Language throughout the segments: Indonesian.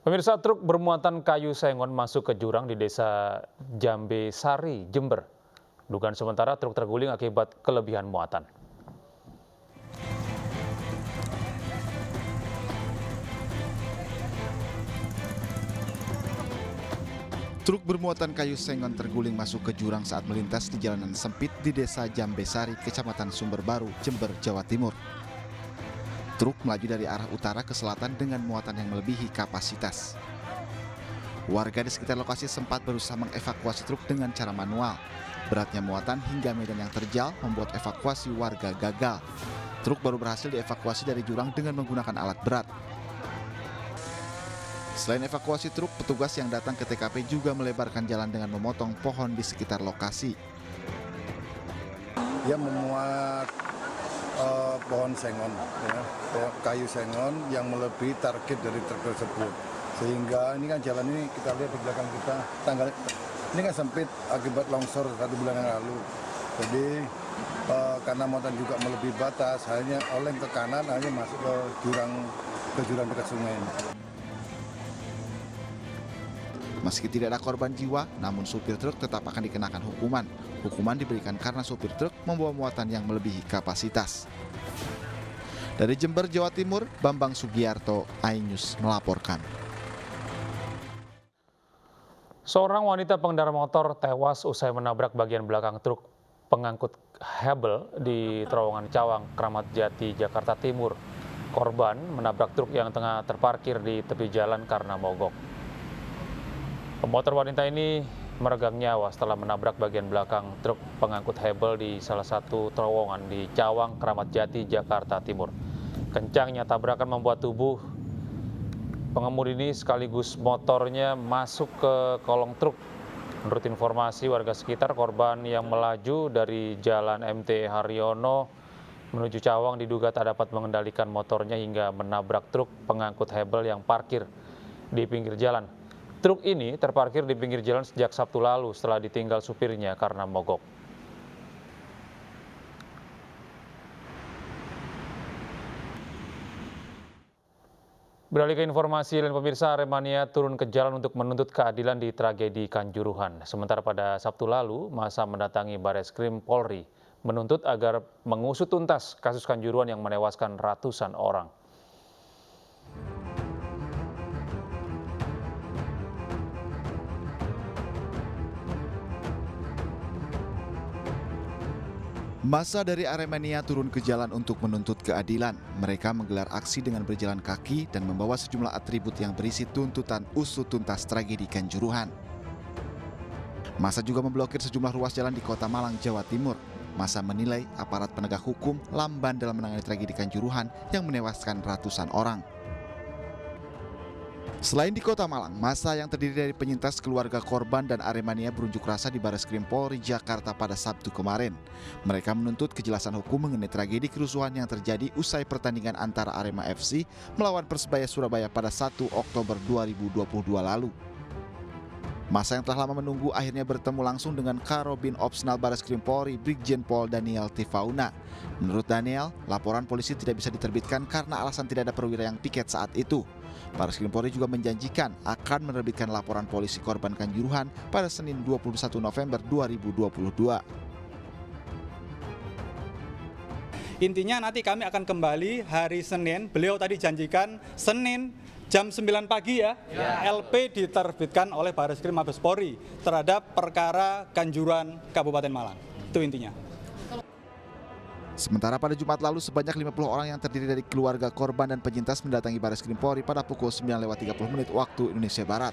Pemirsa, truk bermuatan kayu sengon masuk ke jurang di desa Jambe Sari, Jember. Dugaan sementara truk terguling akibat kelebihan muatan. Truk bermuatan kayu sengon terguling masuk ke jurang saat melintas di jalanan sempit di desa Jambe Sari, Kecamatan Sumber Baru, Jember, Jawa Timur. Truk melaju dari arah utara ke selatan dengan muatan yang melebihi kapasitas. Warga di sekitar lokasi sempat berusaha mengevakuasi truk dengan cara manual. Beratnya muatan hingga medan yang terjal membuat evakuasi warga gagal. Truk baru berhasil dievakuasi dari jurang dengan menggunakan alat berat. Selain evakuasi truk, petugas yang datang ke TKP juga melebarkan jalan dengan memotong pohon di sekitar lokasi. Dia memuat pohon sengon, kayu sengon yang melebihi target dari truk tersebut. Sehingga ini kan jalan ini kita lihat di belakang kita, tanggal ini kan sempit akibat longsor 1 bulan yang lalu. Jadi karena muatan juga melebihi batas, hanya oleng ke kanan, hanya masuk ke jurang dekat sungai ini. Meski tidak ada korban jiwa, namun supir truk tetap akan dikenakan hukuman. Hukuman diberikan karena supir truk membawa muatan yang melebihi kapasitas. Dari Jember, Jawa Timur, Bambang Sugiarto, iNews melaporkan. Seorang wanita pengendara motor tewas usai menabrak bagian belakang truk pengangkut hebel di terowongan Cawang, Kramat Jati, Jakarta Timur. Korban menabrak truk yang tengah terparkir di tepi jalan karena mogok. Pemotor wanita ini meregang nyawa setelah menabrak bagian belakang truk pengangkut hebel di salah satu terowongan di Cawang, Kramat Jati, Jakarta Timur. Kencangnya tabrakan membuat tubuh pengemudi ini sekaligus motornya masuk ke kolong truk. Menurut informasi warga sekitar, korban yang melaju dari Jalan MT Haryono menuju Cawang diduga tak dapat mengendalikan motornya hingga menabrak truk pengangkut hebel yang parkir di pinggir jalan. Truk ini terparkir di pinggir jalan sejak Sabtu lalu setelah ditinggal supirnya karena mogok. Beralih ke informasi lain, pemirsa, Aremania turun ke jalan untuk menuntut keadilan di tragedi Kanjuruhan. Sementara pada Sabtu lalu, massa mendatangi Bareskrim Polri menuntut agar mengusut tuntas kasus Kanjuruhan yang menewaskan ratusan orang. Massa dari Aremania turun ke jalan untuk menuntut keadilan. Mereka menggelar aksi dengan berjalan kaki dan membawa sejumlah atribut yang berisi tuntutan usut tuntas tragedi Kanjuruhan. Massa juga memblokir sejumlah ruas jalan di Kota Malang, Jawa Timur. Massa menilai aparat penegak hukum lamban dalam menangani tragedi Kanjuruhan yang menewaskan ratusan orang. Selain di Kota Malang, massa yang terdiri dari penyintas, keluarga korban, dan Aremania berunjuk rasa di Bareskrim Polri Jakarta pada Sabtu kemarin. Mereka menuntut kejelasan hukum mengenai tragedi kerusuhan yang terjadi usai pertandingan antara Arema FC melawan Persebaya Surabaya pada 1 Oktober 2022 lalu. Massa yang telah lama menunggu akhirnya bertemu langsung dengan Karobin Opsnal Bareskrim Polri Brigjen Pol Daniel Tifauna. Menurut Daniel, laporan polisi tidak bisa diterbitkan karena alasan tidak ada perwira yang piket saat itu. Bareskrim Polri juga menjanjikan akan menerbitkan laporan polisi korban Kanjuruhan pada Senin 21 November 2022. Intinya nanti kami akan kembali hari Senin, beliau tadi janjikan Senin jam 9 pagi ya. LP diterbitkan oleh Bareskrim Mabes Polri terhadap perkara Kanjuruhan Kabupaten Malang. Itu intinya. Sementara pada Jumat lalu sebanyak 50 orang yang terdiri dari keluarga korban dan penyintas mendatangi Bareskrim Polri pada pukul 9:30 waktu Indonesia Barat.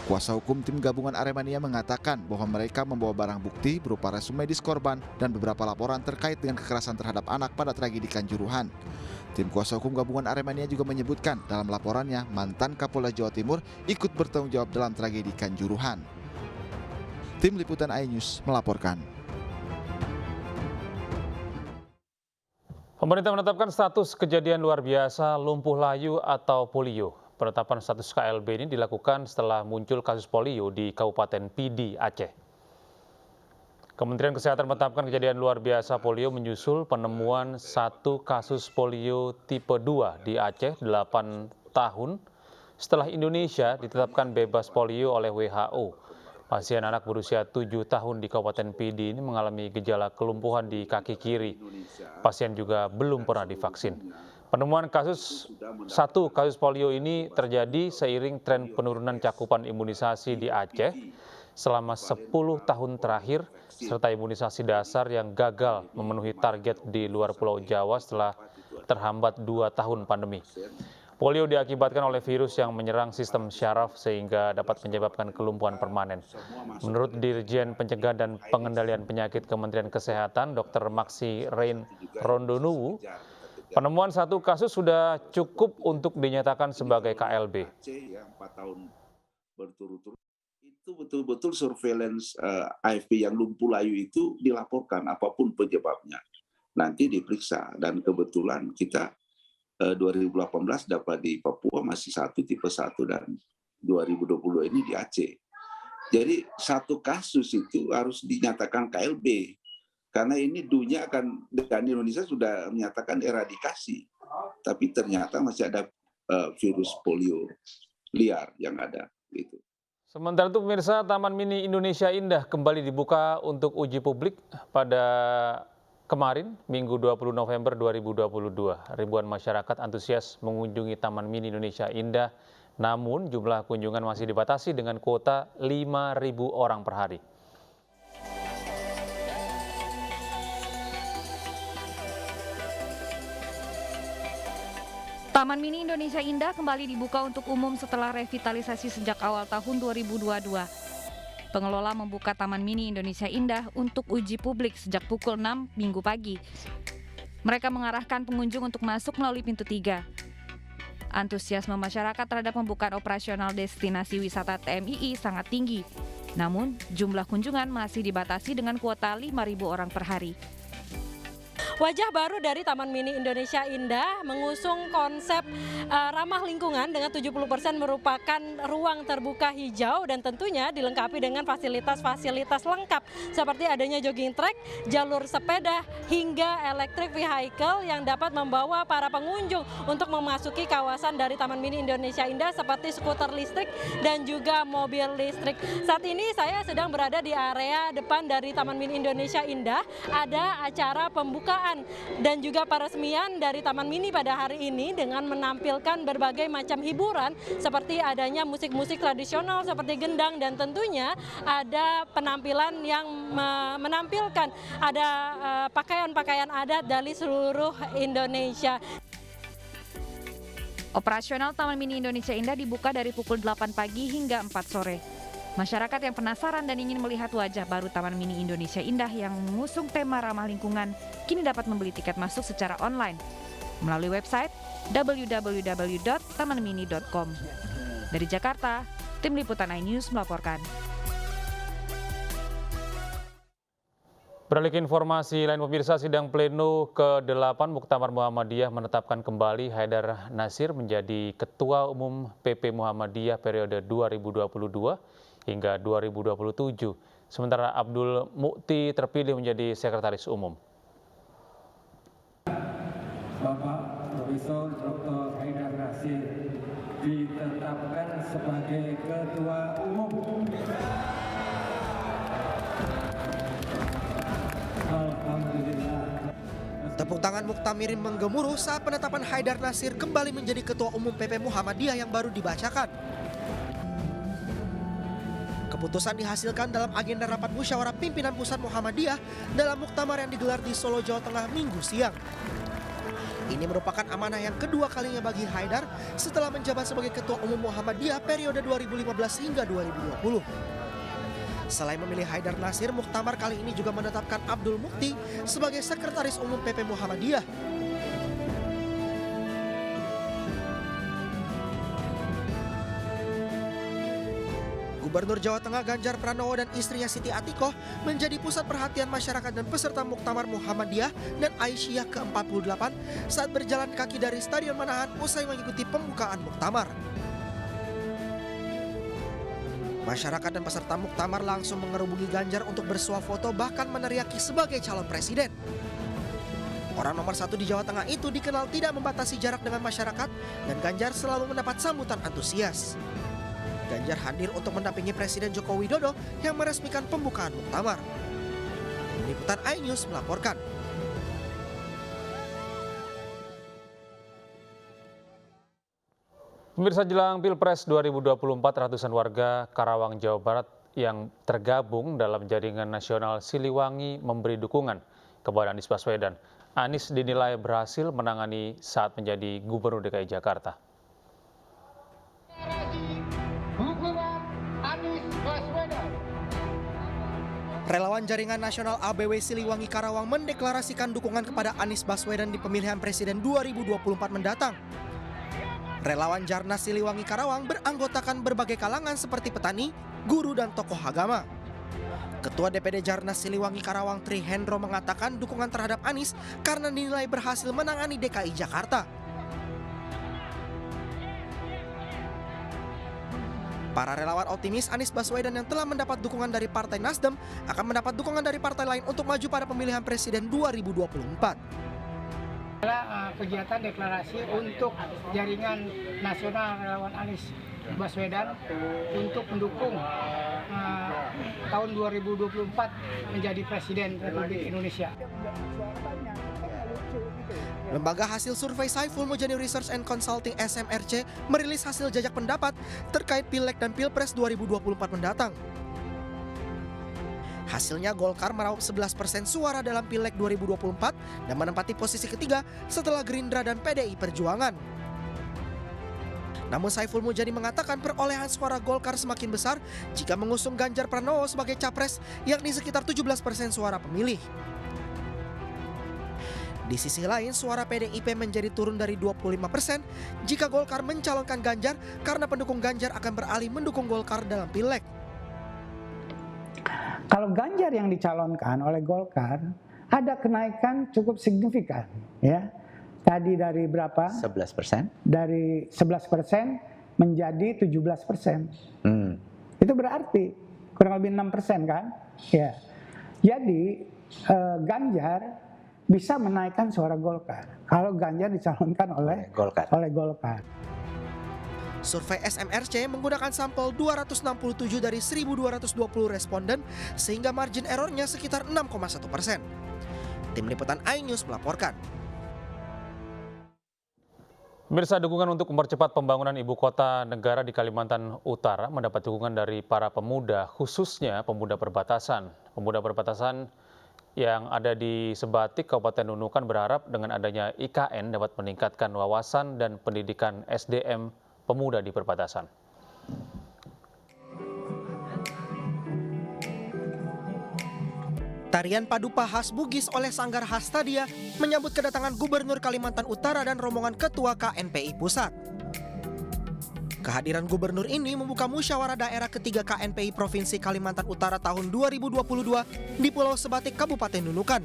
Kuasa hukum tim gabungan Aremania mengatakan bahwa mereka membawa barang bukti berupa resume medis korban dan beberapa laporan terkait dengan kekerasan terhadap anak pada tragedi Kanjuruhan. Tim kuasa hukum gabungan Aremania juga menyebutkan dalam laporannya mantan Kapolda Jawa Timur ikut bertanggung jawab dalam tragedi Kanjuruhan. Tim Liputan iNews melaporkan. Pemerintah menetapkan status kejadian luar biasa lumpuh layu atau polio. Penetapan status KLB ini dilakukan setelah muncul kasus polio di Kabupaten Pidi, Aceh. Kementerian Kesehatan menetapkan kejadian luar biasa polio menyusul penemuan satu kasus polio tipe 2 di Aceh 8 tahun setelah Indonesia ditetapkan bebas polio oleh WHO. Pasien anak berusia 7 tahun di Kabupaten Pidi ini mengalami gejala kelumpuhan di kaki kiri. Pasien juga belum pernah divaksin. Penemuan satu kasus polio ini terjadi seiring tren penurunan cakupan imunisasi di Aceh selama 10 tahun terakhir, serta imunisasi dasar yang gagal memenuhi target di luar Pulau Jawa setelah terhambat 2 tahun pandemi. Polio diakibatkan oleh virus yang menyerang sistem syaraf sehingga dapat menyebabkan kelumpuhan permanen. Menurut Dirjen Pencegahan dan Pengendalian Penyakit Kementerian Kesehatan, Dr. Maksi Rein Rondonuwu, penemuan satu kasus sudah cukup untuk dinyatakan sebagai KLB. 4 tahun berturut-turut itu betul-betul surveillance AFP yang lumpuh layu itu dilaporkan apapun penyebabnya. Nanti diperiksa dan kebetulan kita 2018 dapat di Papua masih tipe 1 dan 2020 ini di Aceh. Jadi satu kasus itu harus dinyatakan KLB karena ini dunia dan Indonesia sudah menyatakan eradikasi, tapi ternyata masih ada virus polio liar yang ada. Gitu. Sementara itu pemirsa, Taman Mini Indonesia Indah kembali dibuka untuk uji publik pada kemarin, Minggu 20 November 2022, ribuan masyarakat antusias mengunjungi Taman Mini Indonesia Indah, namun jumlah kunjungan masih dibatasi dengan kuota 5.000 orang per hari. Taman Mini Indonesia Indah kembali dibuka untuk umum setelah revitalisasi sejak awal tahun 2022. Pengelola membuka Taman Mini Indonesia Indah untuk uji publik sejak pukul 6 Minggu pagi. Mereka mengarahkan pengunjung untuk masuk melalui pintu 3. Antusiasme masyarakat terhadap pembukaan operasional destinasi wisata TMII sangat tinggi. Namun, jumlah kunjungan masih dibatasi dengan kuota 5.000 orang per hari. Wajah baru dari Taman Mini Indonesia Indah mengusung konsep ramah lingkungan dengan 70% merupakan ruang terbuka hijau dan tentunya dilengkapi dengan fasilitas-fasilitas lengkap seperti adanya jogging track, jalur sepeda hingga electric vehicle yang dapat membawa para pengunjung untuk memasuki kawasan dari Taman Mini Indonesia Indah seperti skuter listrik dan juga mobil listrik. Saat ini saya sedang berada di area depan dari Taman Mini Indonesia Indah. Ada acara pembukaan dan juga peresmian dari Taman Mini pada hari ini dengan menampilkan berbagai macam hiburan seperti adanya musik-musik tradisional seperti gendang dan tentunya ada penampilan yang menampilkan ada pakaian-pakaian adat dari seluruh Indonesia. Operasional Taman Mini Indonesia Indah dibuka dari pukul 8 pagi hingga 4 sore. Masyarakat yang penasaran dan ingin melihat wajah baru Taman Mini Indonesia Indah yang mengusung tema ramah lingkungan, kini dapat membeli tiket masuk secara online melalui website www.tamanmini.com. Dari Jakarta, Tim Liputan iNews melaporkan. Beralih ke informasi lain pemirsa, sidang pleno ke-8 Muktamar Muhammadiyah menetapkan kembali Haidar Nasir menjadi Ketua Umum PP Muhammadiyah periode 2022 hingga 2027. Sementara Abdul Mukti terpilih menjadi Sekretaris Umum. Bapak Profesor Dr. Haidar Nasir ditetapkan sebagai Ketua Umum. Alhamdulillah. Tepuk tangan Muktamirin menggemuruh saat penetapan Haidar Nasir kembali menjadi Ketua Umum PP Muhammadiyah yang baru dibacakan. Keputusan dihasilkan dalam agenda rapat musyawarah pimpinan pusat Muhammadiyah dalam muktamar yang digelar di Solo, Jawa Tengah Minggu siang. Ini merupakan amanah yang kedua kalinya bagi Haidar setelah menjabat sebagai Ketua Umum Muhammadiyah periode 2015 hingga 2020. Selain memilih Haidar Nasir, muktamar kali ini juga menetapkan Abdul Mukti sebagai Sekretaris Umum PP Muhammadiyah. Gubernur Jawa Tengah Ganjar Pranowo dan istrinya Siti Atikoh menjadi pusat perhatian masyarakat dan peserta Muktamar Muhammadiyah dan Aisyah ke-48 saat berjalan kaki dari Stadion Manahan usai mengikuti pembukaan Muktamar. Masyarakat dan peserta Muktamar langsung mengerubungi Ganjar untuk bersuah foto bahkan meneriaki sebagai calon presiden. Orang nomor 1 di Jawa Tengah itu dikenal tidak membatasi jarak dengan masyarakat dan Ganjar selalu mendapat sambutan antusias. Ganjar hadir untuk mendampingi Presiden Joko Widodo yang meresmikan pembukaan muktamar. Liputan iNews melaporkan. Pemirsa, jelang Pilpres 2024, ratusan warga Karawang, Jawa Barat yang tergabung dalam jaringan nasional Siliwangi memberi dukungan kepada Anies Baswedan. Anies dinilai berhasil menangani saat menjadi Gubernur DKI Jakarta. Relawan Jaringan Nasional ABW Siliwangi Karawang mendeklarasikan dukungan kepada Anies Baswedan di pemilihan presiden 2024 mendatang. Relawan Jarnas Siliwangi Karawang beranggotakan berbagai kalangan seperti petani, guru, dan tokoh agama. Ketua DPD Jarnas Siliwangi Karawang Tri Hendro mengatakan dukungan terhadap Anies karena dinilai berhasil menangani DKI Jakarta. Para relawan optimis Anies Baswedan yang telah mendapat dukungan dari Partai Nasdem akan mendapat dukungan dari partai lain untuk maju pada pemilihan presiden 2024. Adalah kegiatan deklarasi untuk jaringan nasional relawan Anies Baswedan untuk mendukung tahun 2024 menjadi Presiden Republik Indonesia. Lembaga hasil survei Saiful Mujani Research and Consulting SMRC merilis hasil jajak pendapat terkait Pileg dan Pilpres 2024 mendatang. Hasilnya Golkar meraup 11% suara dalam Pileg 2024 dan menempati posisi ketiga setelah Gerindra dan PDI Perjuangan. Namun Saiful Mujani mengatakan perolehan suara Golkar semakin besar jika mengusung Ganjar Pranowo sebagai capres, yakni sekitar 17% suara pemilih. Di sisi lain, suara PDIP menjadi turun dari 25% jika Golkar mencalonkan Ganjar karena pendukung Ganjar akan beralih mendukung Golkar dalam Pileg. Kalau Ganjar yang dicalonkan oleh Golkar, ada kenaikan cukup signifikan, ya. Tadi dari berapa? 11%. Dari 11% menjadi 17%. Itu berarti kurang lebih 6% kan? Ya. Jadi Ganjar bisa menaikkan suara Golkar kalau Ganjar dicalonkan oleh Golkar. Survei SMRC menggunakan sampel 267 dari 1.220 responden sehingga margin errornya sekitar 6,1%. Tim Liputan iNews melaporkan. Pemirsa, dukungan untuk mempercepat pembangunan ibu kota negara di Kalimantan Utara mendapat dukungan dari para pemuda, khususnya pemuda perbatasan. Pemuda perbatasan yang ada di Sebatik, Kabupaten Nunukan berharap dengan adanya IKN dapat meningkatkan wawasan dan pendidikan SDM pemuda di perbatasan. Tarian Padupa khas Bugis oleh Sanggar Hastadia menyambut kedatangan Gubernur Kalimantan Utara dan rombongan Ketua KNPI Pusat. Kehadiran gubernur ini membuka musyawarah daerah ketiga KNPI Provinsi Kalimantan Utara tahun 2022 di Pulau Sebatik, Kabupaten Nunukan.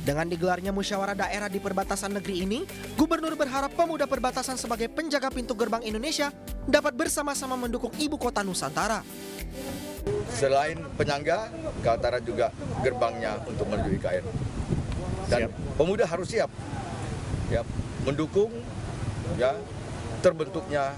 Dengan digelarnya musyawarah daerah di perbatasan negeri ini, gubernur berharap pemuda perbatasan sebagai penjaga pintu gerbang Indonesia dapat bersama-sama mendukung ibu kota Nusantara. Selain penyangga, Kaltara juga gerbangnya untuk menuju IKN. Dan pemuda harus siap mendukung terbentuknya.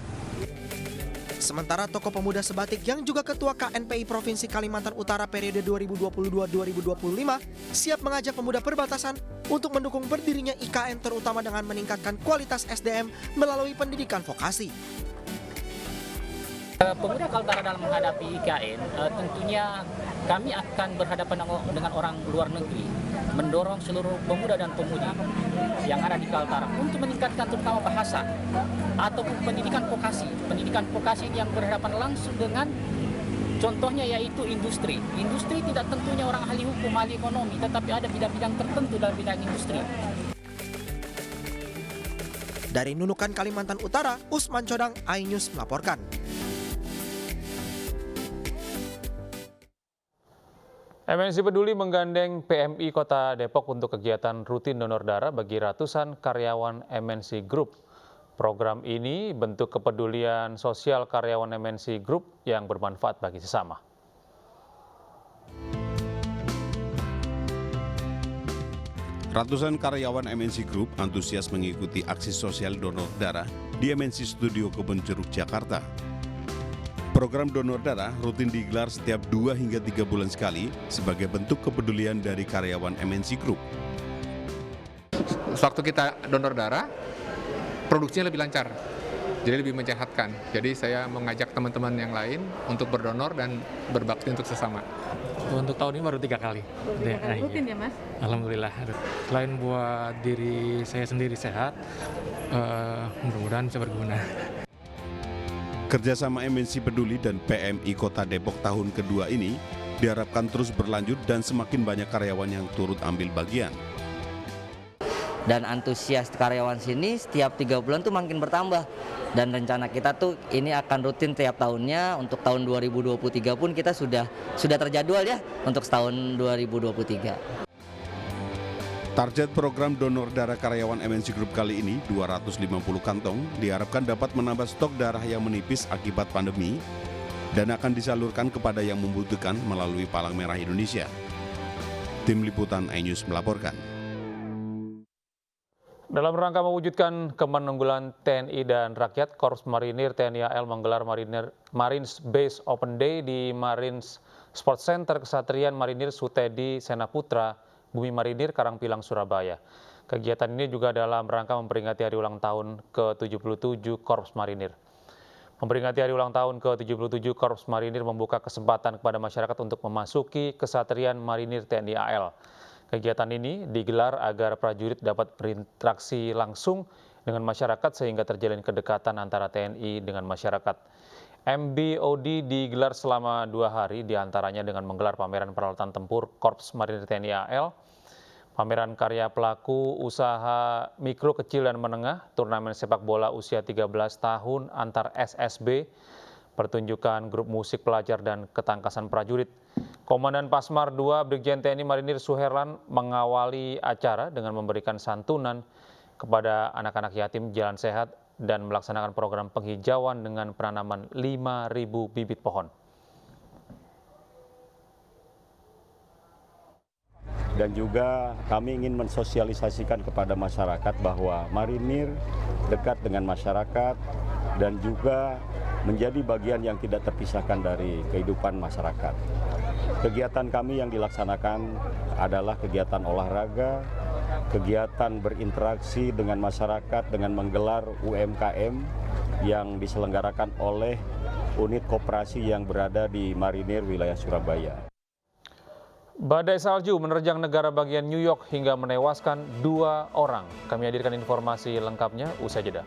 Sementara tokoh pemuda Sebatik yang juga ketua KNPI Provinsi Kalimantan Utara periode 2022-2025 siap mengajak pemuda perbatasan untuk mendukung berdirinya IKN terutama dengan meningkatkan kualitas SDM melalui pendidikan vokasi. Pemuda Kaltara dalam menghadapi IKN tentunya kami akan berhadapan dengan orang luar negeri, mendorong seluruh pemuda dan pemudi yang ada di Kaltara untuk meningkatkan terutama bahasa ataupun pendidikan vokasi yang berhadapan langsung dengan contohnya yaitu industri. Industri tidak tentunya orang ahli hukum, ahli ekonomi, tetapi ada bidang-bidang tertentu dalam bidang industri. Dari Nunukan, Kalimantan Utara, Usman Codang, iNews melaporkan. MNC Peduli menggandeng PMI Kota Depok untuk kegiatan rutin donor darah bagi ratusan karyawan MNC Group. Program ini bentuk kepedulian sosial karyawan MNC Group yang bermanfaat bagi sesama. Ratusan karyawan MNC Group antusias mengikuti aksi sosial donor darah di MNC Studio Kebun Jeruk, Jakarta. Program donor darah rutin digelar setiap 2 hingga 3 bulan sekali sebagai bentuk kepedulian dari karyawan MNC Group. Waktu kita donor darah, produksinya lebih lancar, jadi lebih menyehatkan. Jadi saya mengajak teman-teman yang lain untuk berdonor dan berbakti untuk sesama. Untuk tahun ini baru 3 kali. Rutin ya Mas? Alhamdulillah. Selain buat diri saya sendiri sehat, mudah-mudahan bisa berguna. Kerjasama MNC Peduli dan PMI Kota Depok tahun kedua ini diharapkan terus berlanjut dan semakin banyak karyawan yang turut ambil bagian. Dan antusias karyawan sini setiap 3 bulan tuh makin bertambah. Dan rencana kita tuh ini akan rutin tiap tahunnya. Untuk tahun 2023 pun kita sudah terjadwal ya untuk tahun 2023. Target program donor darah karyawan MNC Group kali ini 250 kantong diharapkan dapat menambah stok darah yang menipis akibat pandemi dan akan disalurkan kepada yang membutuhkan melalui Palang Merah Indonesia. Tim Liputan iNews melaporkan. Dalam rangka mewujudkan kemenunggulan TNI dan rakyat, Korps Marinir TNI AL menggelar Marines Base Open Day di Marines Sports Center Kesatrian Marinir Sutedi Senaputra, Bumi Marinir, Karangpilang, Surabaya. Kegiatan ini juga dalam rangka memperingati hari ulang tahun ke-77 Korps Marinir. Memperingati hari ulang tahun ke-77 Korps Marinir membuka kesempatan kepada masyarakat untuk memasuki Kesatrian Marinir TNI AL. Kegiatan ini digelar agar prajurit dapat berinteraksi langsung dengan masyarakat sehingga terjalin kedekatan antara TNI dengan masyarakat. MBOD digelar selama 2 hari, diantaranya dengan menggelar pameran peralatan tempur Korps Marinir TNI AL, pameran karya pelaku usaha mikro, kecil, dan menengah, turnamen sepak bola usia 13 tahun antar SSB, pertunjukan grup musik pelajar, dan ketangkasan prajurit. Komandan Pasmar 2 Brigjen TNI Marinir Suherlan mengawali acara dengan memberikan santunan kepada anak-anak yatim jalan sehat dan melaksanakan program penghijauan dengan penanaman 5.000 bibit pohon. Dan juga kami ingin mensosialisasikan kepada masyarakat bahwa Marinir dekat dengan masyarakat dan juga menjadi bagian yang tidak terpisahkan dari kehidupan masyarakat. Kegiatan kami yang dilaksanakan adalah kegiatan olahraga, kegiatan berinteraksi dengan masyarakat dengan menggelar UMKM yang diselenggarakan oleh unit koperasi yang berada di Marinir wilayah Surabaya. Badai salju menerjang negara bagian New York hingga menewaskan 2 orang. Kami hadirkan informasi lengkapnya usai jeda.